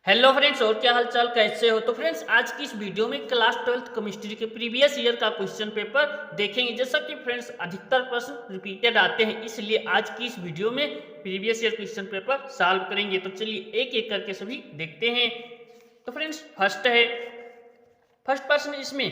Hello friends, और क्या हालचाल, कैसे हो। तो फ्रेंड्स, आज की इस वीडियो में क्लास 12th केमिस्ट्री के प्रीवियस ईयर का क्वेश्चन पेपर देखेंगे। जैसा कि फ्रेंड्स अधिकतर प्रश्न रिपीटेड आते हैं, इसलिए आज की इस वीडियो में previous year question paper solve करेंगे। तो चलिए एक एक करके सभी देखते हैं। तो फ्रेंड्स, फर्स्ट प्रश्न इसमें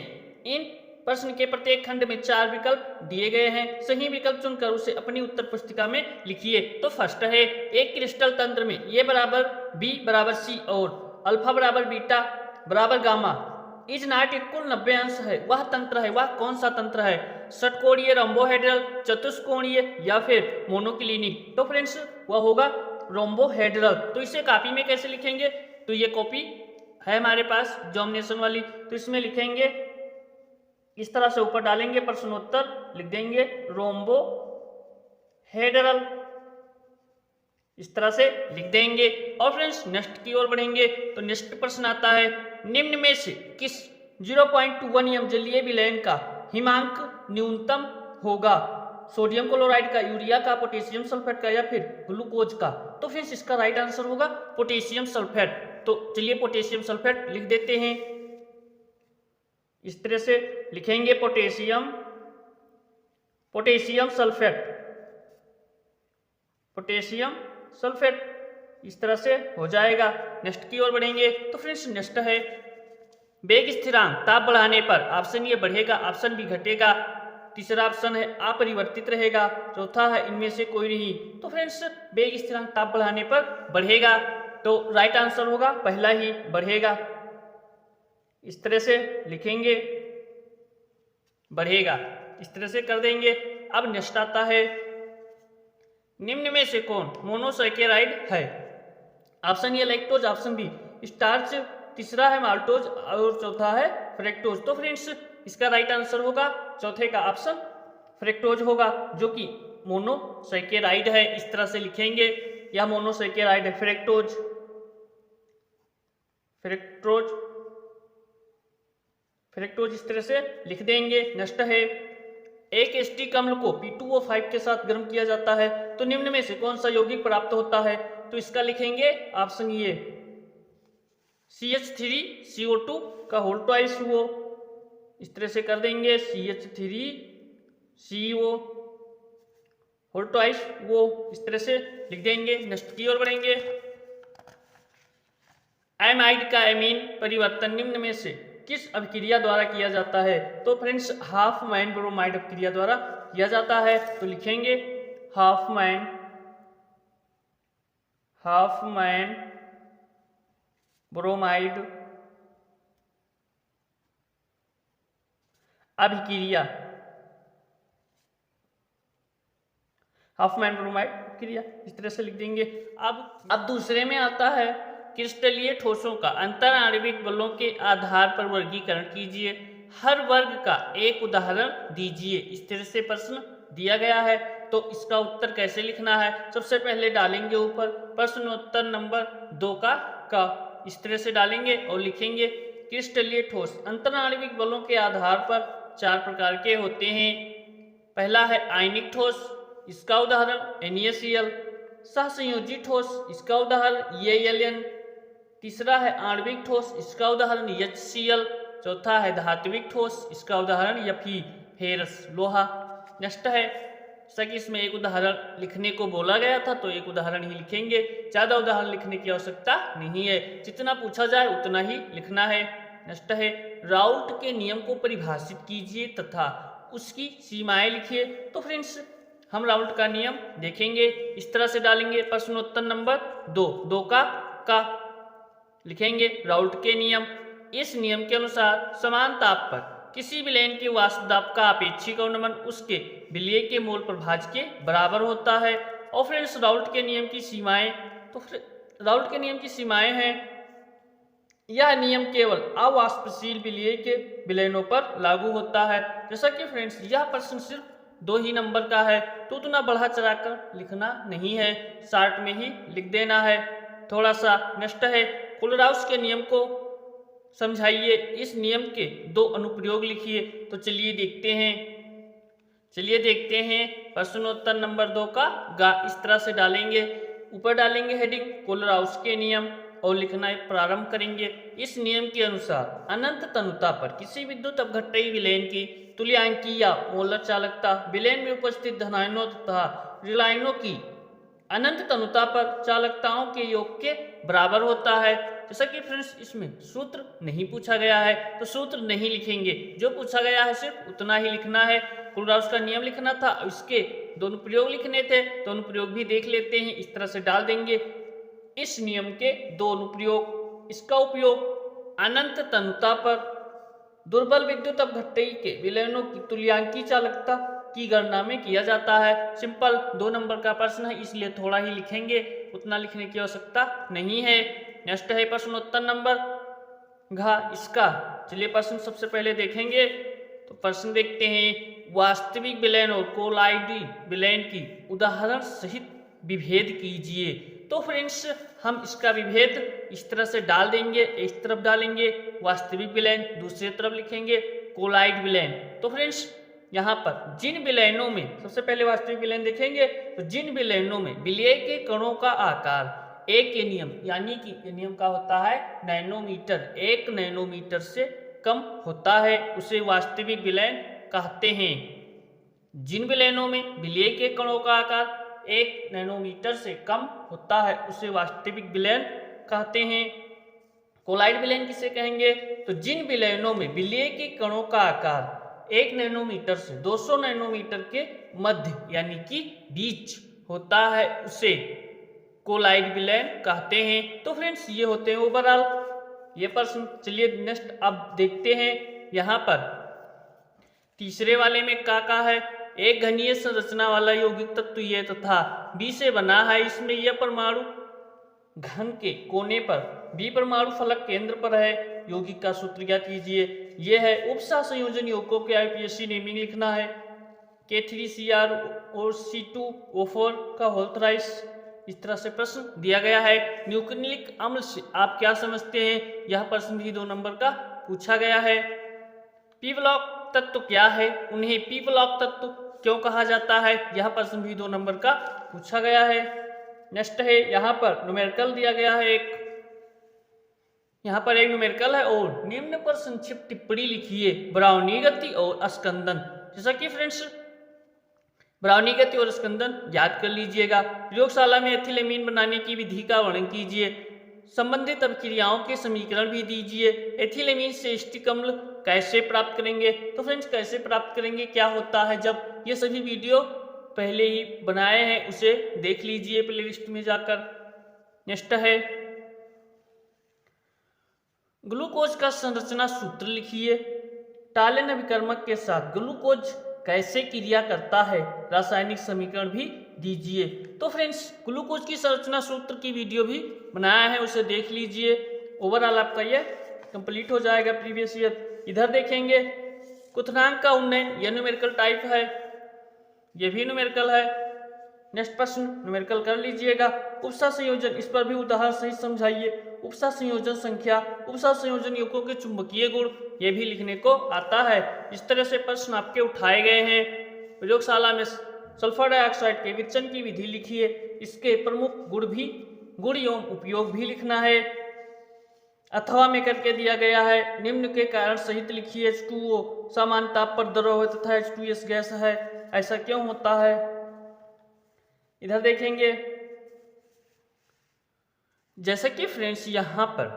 इन प्रश्न के प्रत्येक खंड में 4 विकल्प दिए गए हैं। सही विकल्प चुनकर उसे अपनी उत्तर पुस्तिका में लिखिए। तो फर्स्ट है, एक क्रिस्टल तंत्र में ए बराबर बी बराबर सी और अल्फा बराबर बीटा बराबर गामा इज नॉट कुल 90 अंश है। वह तंत्र है, वह कौन सा तंत्र है? षटकोणीय, रोम्बोहेड्रल, चतुष्कोणीय या फिर मोनोक्लिनिक? तो फ्रेंड्स, वह होगा रोम्बोहेड्रल। तो इसे कॉपी में कैसे लिखेंगे? तो ये कॉपी है हमारे पास जॉमिनेशन वाली, तो इसमें लिखेंगे इस तरह से, ऊपर डालेंगे प्रश्नोत्तर, लिख देंगे रोम्बो हेडरल, इस तरह से लिख देंगे। और फ्रेंड्स नेक्स्ट की ओर बढ़ेंगे। तो नेक्स्ट प्रश्न आता है, निम्न में से किस 0.21 एम जलीय विलयन का हिमांक न्यूनतम होगा? सोडियम क्लोराइड का, यूरिया का, पोटेशियम सल्फेट का या फिर ग्लूकोज का? तो फ्रेंड्स इसका राइट आंसर होगा पोटेशियम सल्फेट। तो चलिए पोटेशियम सल्फेट लिख देते हैं। इस तरह से लिखेंगे पोटेशियम सल्फेट, इस तरह से हो जाएगा। नेक्स्ट की ओर बढ़ेंगे। तो फ्रेंड्स नेक्स्ट है, वेग स्थिरांक ताप बढ़ाने पर ऑप्शन ए बढ़ेगा, ऑप्शन बी घटेगा, तीसरा ऑप्शन है अपरिवर्तित रहेगा, चौथा है इनमें से कोई नहीं। तो फ्रेंड्स वेग स्थिरांक ताप बढ़ाने पर बढ़ेगा, तो राइट आंसर होगा पहला ही, बढ़ेगा। इस तरह से लिखेंगे बढ़ेगा, इस तरह से कर देंगे। अब नेक्स्ट आता है, निम्न में से कौन मोनोसैकेराइड है? Option A lactose, option B starch, तीसरा है माल्टोज और चौथा है फ्रेक्टोज। तो फ्रेंड्स इसका राइट आंसर होगा चौथे का ऑप्शन फ्रेक्टोज होगा, जो कि मोनोसैकेराइड है। इस तरह से लिखेंगे, यह मोनोसैकेराइड है, फ्रेक्टोज। इस तरह से लिख देंगे। नेक्स्ट है, एक एसिटिक अम्ल को P2O5 के साथ गर्म किया जाता है, तो निम्न में से कौन सा यौगिक प्राप्त होता है? तो इसका लिखेंगे ऑप्शन ए CH3CO2 का होल ट्वाइस वो, इस तरह से कर देंगे CH3CO होल ट्वाइस वो, इस तरह से लिख देंगे। नेक्स्ट की ओर बढ़ेंगे, एमाइड का एमीन परिवर्तन निम्न में से किस अभिक्रिया द्वारा किया जाता है? तो फ्रेंड्स हाफमैन ब्रोमाइड अभिक्रिया द्वारा किया जाता है। तो लिखेंगे हाफमैन ब्रोमाइड अभिक्रिया, हाफमैन ब्रोमाइड अभिक्रिया, इस तरह से लिख देंगे। अब दूसरे में आता है, क्रिस्टलीय ठोसों का अंतराणविक बलों के आधार पर वर्गीकरण कीजिए, हर वर्ग का एक उदाहरण दीजिए। इस तरह से प्रश्न दिया गया है। तो इसका उत्तर कैसे लिखना है? सबसे पहले डालेंगे ऊपर प्रश्नोत्तर नंबर 2 का इस तरह से डालेंगे और लिखेंगे क्रिस्टलीय ठोस अंतराणविक बलों के आधार पर 4 प्रकार के होते हैं। पहला है आयनिक ठोस, इसका उदाहरण NaCl, सहसंयोजी ठोस, इसका उदाहरण Al, तीसरा है आणविक ठोस, इसका उदाहरण HCl, चौथा है धात्विक ठोस, इसका उदाहरण Fe, फेरस, लोहा। नेक्स्ट है, जैसा कि इसमें एक उदाहरण लिखने को बोला गया था, तो एक उदाहरण ही लिखेंगे, ज्यादा उदाहरण लिखने की आवश्यकता नहीं है, जितना पूछा जाए उतना ही लिखना है। नेक्स्ट है, राउल्ट के नियम को परिभाषित कीजिए तथा उसकी सीमाएं लिखिए। तो फ्रेंड्स हम राउल्ट का नियम देखेंगे, इस तरह से डालेंगे प्रश्नोत्तर नंबर 2 का लिखेंगे राउल्ट के नियम। इस नियम के अनुसार समान ताप पर किसी विलयन के वाष्प दाब का आपेक्षिक अवनमन उसके विलय के मोल प्रभाज के बराबर होता है। और फ्रेंड्स राउल्ट के नियम की सीमाएं, तो राउल्ट के नियम की सीमाएं हैं, यह नियम केवल अवाष्पशील विलय के विलयनों पर लागू होता है। जैसा कि फ्रेंड्स यह प्रश्न सिर्फ 2 ही नंबर का है, तो उतना बढ़ा चढ़ाकर लिखना नहीं है, शॉर्ट में ही लिख देना है थोड़ा सा। नेक्स्ट है, कोलराउस के नियम को समझाइए, इस नियम के 2 अनुप्रयोग लिखिए। तो चलिए देखते हैं प्रश्नोत्तर नंबर 2 का गा, इस तरह से डालेंगे, ऊपर डालेंगे हेडिंग कोलराउस के नियम और लिखना प्रारंभ करेंगे। इस नियम के अनुसार अनंत तनुता पर किसी विद्युत अपघट्टयी विलयन की तुल्यांकी या मोलर चालकता विलयन में उपस्थित धनायनों तथा ऋणायनों की अनंत तनुता पर चालकताओं के योग के बराबर होता है। जैसा कि फ्रेंड्स इसमें सूत्र नहीं पूछा गया है तो सूत्र नहीं लिखेंगे, जो पूछा गया है सिर्फ उतना ही लिखना है। कोलराउस का नियम लिखना था, इसके दोनों प्रयोग लिखने थे, दोनों प्रयोग भी देख लेते हैं। इस तरह से डाल देंगे इस नियम के दोनों प्रयोग। इसका उपयोग अनंत तनुता पर दुर्बल विद्युत अपघट्टयी के विलयनों की तुल्यांकी चालकता की गणना में किया जाता है। सिंपल 2 नंबर का प्रश्न है, इसलिए थोड़ा ही लिखेंगे, उतना लिखने की आवश्यकता नहीं है। नेक्स्ट है प्रश्नोत्तर नंबर घ इसका। चलिए प्रश्न सबसे पहले देखेंगे। तो प्रश्न देखते हैं, वास्तविक विलयन और कोलाइडी विलयन की उदाहरण सहित विभेद कीजिए। तो फ्रेंड्स हम इसका विभेद इस तरह से डाल देंगे, इस तरफ डालेंगे वास्तविक विलयन, दूसरी तरफ लिखेंगे कोलाइड विलयन। तो फ्रेंड्स यहाँ पर जिन विलयनों में, सबसे पहले वास्तविक विलयन देखेंगे, तो जिन विलयनों में विलय के कणों का आकार 1 नियम यानी कि ये नियम का होता है नैनोमीटर, 1 नैनोमीटर से कम होता है उसे वास्तविक विलयन कहते हैं। जिन विलयनों में विलय के कणों का आकार 1 नैनोमीटर से कम होता है उसे वास्तविक विलयन कहते हैं। कोलाइड विलयन किसे कहेंगे? तो जिन विलयनों में विलय के कणों का आकार 1 नैनोमीटर से 200 नैनोमीटर के मध्य यानी कि बीच होता है उसे कोलाइड विलयन कहते हैं। तो फ्रेंड्स ये होते हैं ओवरऑल ये प्रश्न। चलिए नेक्स्ट अब देखते हैं। यहाँ पर तीसरे वाले में का है, एक घनीय संरचना वाला यौगिक तत्व ये तथा बी से बना है। इसमें यह परमाणु घन के कोने पर बी परमाणु फलक केंद्र पर है। यौगिक का सूत्र ज्ञात कीजिए। यह है उपसा संयोजन यौगिकों के आईपीएससी नेमिंग लिखना है K3Cr और C2O4 का होल थ्राइस। इस तरह से प्रश्न दिया गया है। न्यूक्लिक अम्ल से आप क्या समझते हैं? यह प्रश्न भी 2 नंबर का पूछा गया है। पी ब्लॉक तत्व क्या है? उन्हें पी ब्लॉक तत्व क्यों कहा जाता है? यह प्रश्न भी 2 नंबर का पूछा गया है। नेक्स्ट है यहाँ पर न्यूमेरिकल दिया गया है एक, यहाँ पर एक न्यूमेरिकल है और निम्न पर संक्षिप्त टिप्पणी लिखिए ब्राउनी गति और स्कंदन। जैसा कि फ्रेंड्स ब्राउनी गति और स्कंदन याद कर लीजिएगा। प्रयोगशाला में एथिलेमीन बनाने की विधि का वर्णन कीजिए। संबंधित अभिक्रियाओं के समीकरण भी दीजिए। एथिलेमीन से एसिटिक अम्ल कैसे प्राप्त करेंगे? तो फ्रेंड्स कैसे प्राप्त करेंगे, क्या होता है, जब ये सभी वीडियो पहले ही बनाए हैं उसे देख लीजिए प्लेलिस्ट में जाकर। नेक्स्ट है ग्लूकोज का संरचना सूत्र लिखिए। टालेन अभिकर्मक के साथ ग्लूकोज कैसे क्रिया करता है, रासायनिक समीकरण भी दीजिए। तो फ्रेंड्स ग्लूकोज की संरचना सूत्र की वीडियो भी बनाया है, उसे देख लीजिए। ओवरऑल आपका ये कंप्लीट हो जाएगा प्रीवियस ईयर। इधर देखेंगे क्वथनांक का उन्नयन, यह न्यूमेरिकल टाइप है, यह भी न्यूमेरिकल है। नेक्स्ट प्रश्न न्यूमेरिकल कर लीजिएगा। उपसा संयोजन, इस पर भी उदाहरण सहित समझाइए। उपसा संयोजन संख्या, उपसा संयोजन यौगिकों के चुंबकीय गुण, ये भी लिखने को आता है। इस तरह से प्रश्न आपके उठाए गए हैं। प्रयोगशाला में सल्फर डाइऑक्साइड के विचलन की विधि लिखिए। इसके प्रमुख गुण एवं उपयोग भी लिखना है। अथवा में करके दिया गया है। निम्न के कारण सहित लिखिए। H2O समान ताप पर द्रव है तथा H2S गैस है, ऐसा क्यों होता है? इधर देखेंगे जैसे कि फ्रेंड्स यहाँ पर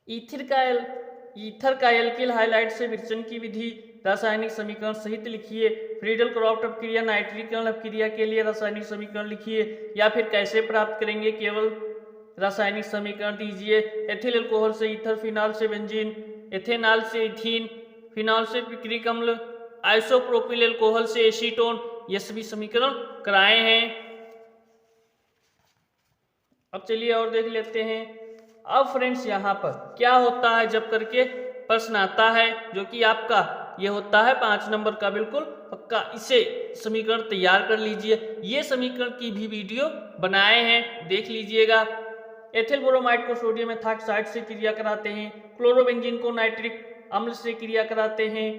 ईथर का एल्किल हाइलाइट से विचलन की विधि, रासायनिक समीकरण सहित लिखिए। फ्रीडल क्रॉफ्ट अपक्रिया, नाइट्रीकरण अपक्रिया के लिए रासायनिक समीकरण लिखिए। या फिर कैसे प्राप्त करेंगे, केवल रासायनिक समीकरण दीजिए। एथिल अल्कोहल से ईथर, फिनाल से बेंजीन, एथेनॉल से इथीन, फिनॉल से पिक्रिक अम्ल, आइसोप्रोपिल अल्कोहल से एसीटोन, ये सभी समीकरण कराए हैं। अब चलिए और देख लेते हैं। अब फ्रेंड्स यहाँ पर क्या होता है जब करके प्रश्न आता है, जो कि आपका ये होता है 5 नंबर का बिल्कुल पक्का। इसे समीकरण तैयार कर लीजिए। ये समीकरण की भी वीडियो बनाए हैं, देख लीजिएगा। एथिल ब्रोमाइड को सोडियम एथॉक्साइड से क्रिया कराते हैं। क्लोरोबेंजीन को नाइट्रिक अम्ल से क्रिया कराते हैं।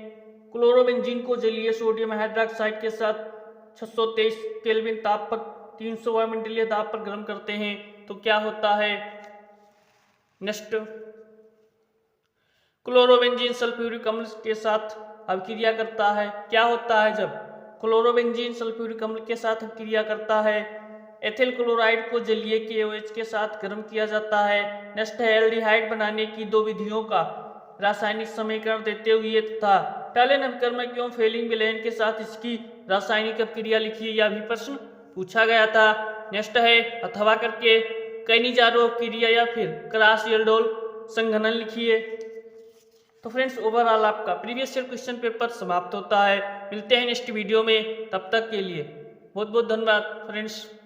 क्लोरोबेंजीन को जलीय सोडियम हाइड्रोक्साइड के साथ 623 केल्विन ताप पर 300 वायुमंडलीय दाब पर गर्म करते हैं। तो क्या होता है, नेक्स्ट, क्लोरोबेंजीन सल्फ्यूरिक अम्ल के साथ अभिक्रिया करता है। क्या होता है जब क्लोरोबेंजीन सल्फ्यूरिक अम्ल के साथ अभिक्रिया करता है? एथिल क्लोराइड को जलीय KOH के साथ गर्म किया जाता है। नेक्स्ट है, एल्डिहाइड बनाने की दो विधियों का रासायनिक समीकरण देते हुए तथा टैलेन अभिकर्मक एवं फेलिंग विलयन के साथ इसकी रासायनिक अभिक्रिया लिखिए, यह भी प्रश्न पूछा गया था। नेक्स्ट है, अथवा करके कैनिजारो अभिक्रिया या फिर क्रॉस यील्डोल संघनन लिखिए। तो फ्रेंड्स, ओवरऑल आपका प्रीवियस ईयर क्वेश्चन पेपर समाप्त होता है। मिलते हैं नेक्स्ट वीडियो में, तब तक के लिए बहुत बहुत धन्यवाद फ्रेंड्स।